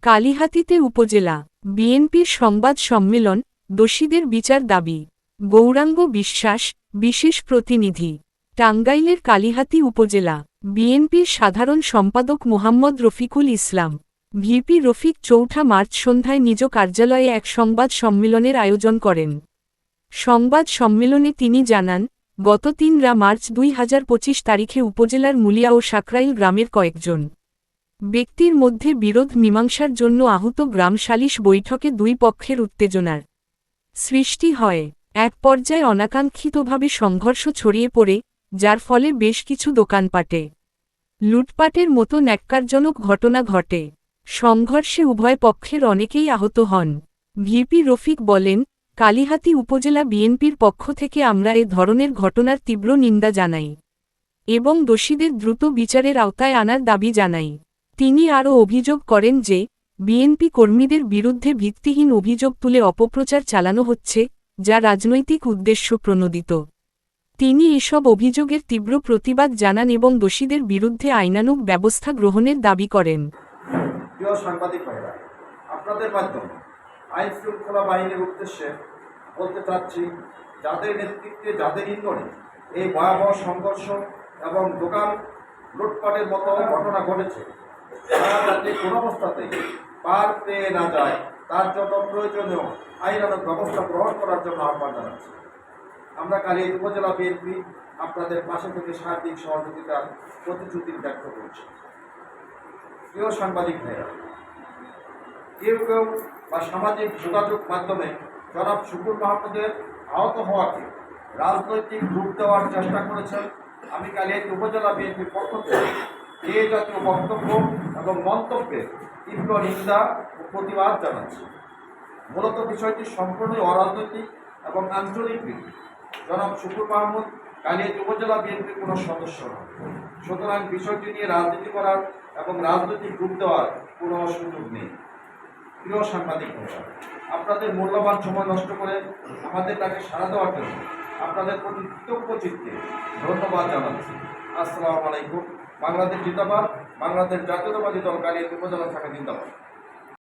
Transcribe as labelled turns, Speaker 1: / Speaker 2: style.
Speaker 1: কালিহাতীতে উপজেলা বিএনপির সংবাদ সম্মেলন, দোষীদের বিচার দাবি। গৌরাঙ্গ বিশ্বাস, বিশেষ প্রতিনিধি। টাঙ্গাইলের কালিহাতী উপজেলা বিএনপির সাধারণ সম্পাদক মোহাম্মদ রফিকুল ইসলাম ভিপি রফিক ৪ মার্চ সন্ধ্যায় নিজ কার্যালয়ে এক সংবাদ সম্মেলনের আয়োজন করেন। সংবাদ সম্মেলনে তিনি জানান, গত ৩ মার্চ ২০২৫ তারিখে উপজেলার মুলিয়া ও সাকরাইল গ্রামের কয়েকজন ব্যক্তির মধ্যে বিরোধ মীমাংসার জন্য আহুত গ্রাম সালিশ বৈঠকে দুই পক্ষের উত্তেজনার সৃষ্টি হয়। এক পর্যায়ে অনাকাঙ্ক্ষিতভাবে সংঘর্ষ ছড়িয়ে পড়ে, যার ফলে বেশ কিছু দোকানপাটে লুটপাটের মতো ন্যাক্কারজনক ঘটনা ঘটে। সংঘর্ষে উভয় পক্ষের অনেকেই আহত হন। ভিপি রফিক বলেন, কালিহাতী উপজেলা বিএনপির পক্ষ থেকে আমরা এ ধরনের ঘটনার তীব্র নিন্দা জানাই এবং দোষীদের দ্রুত বিচারের আওতায় আনার দাবি জানাই। তিনি আরও অভিযোগ করেন যে, বিএনপি কর্মীদের বিরুদ্ধে ভিত্তিহীন অভিযোগ তুলে অপপ্রচার চালানো হচ্ছে, যা রাজনৈতিক উদ্দেশ্য প্রণোদিত। তিনি এসব অভিযোগের তীব্র প্রতিবাদ জানান এবং দোষীদের বিরুদ্ধে আইনানুগ ব্যবস্থা গ্রহণের দাবি করেন।
Speaker 2: প্রিয় সাংবাদিক ভাইরা, আপনাদের মাধ্যমে আইন শৃঙ্খলা বাহিনীর উদ্দেশ্যে বলতে চাচ্ছি, যাদের নেতৃত্বে, যাদের ইন্ধনে এই ভয়াবহ সংঘর্ষ এবং দোকান লুটপাটের মতো ঘটনা ঘটেছে, তারা যাতে কোনো অবস্থাতেই পার পেয়ে না যায়, তার জন্য প্রয়োজনীয় আইনানুগ ব্যবস্থা গ্রহণ করার জন্য আহ্বান জানাচ্ছি। আমরা কালিহাতী উপজেলা বিএনপি আপনাদের পাশে থেকে সার্বিক সহযোগিতার প্রতিশ্রুতি ব্যক্ত করছি। প্রিয় সাংবাদিক ভাইরা, কেউ কেউ বা সামাজিক যোগাযোগ মাধ্যমে জনাব শুকুর মাহমুদের আহত হওয়াকে রাজনৈতিক রূপ দেওয়ার চেষ্টা করেছেন। আমি কালিহাতী উপজেলা বিএনপির পক্ষ থেকে এই জাতীয় বক্তব্য এবং মন্তব্যের তীব্র নিন্দা ও প্রতিবাদ জানাচ্ছি। মূলত বিষয়টি সম্পূর্ণই অরাজনৈতিক এবং আঞ্চলিক ভিত্তিক। জনাব শুকুর মাহমুদ কালিহাতী উপজেলা বিএনপির কোনো সদস্য নয়, সুতরাং বিষয়টি নিয়ে রাজনীতি করার এবং রাজনৈতিক রূপ দেওয়ার কোনো সুযোগ নেই। প্রিয় সাংবাদিক ভাইরা, আপনাদের মূল্যবান সময় নষ্ট করে আমাদের তাকে সাড়া দেওয়ার জন্য আপনাদের প্রতি কৃতজ্ঞ চিত্তে ধন্যবাদ জানাচ্ছি। আসসালামু আলাইকুম। বাংলাদেশ জিন্দাবাদ। বাংলাদেশ জাতীয়তাবাদী দল কালিহাতী উপজেলা শাখা জিন্দাবাদ।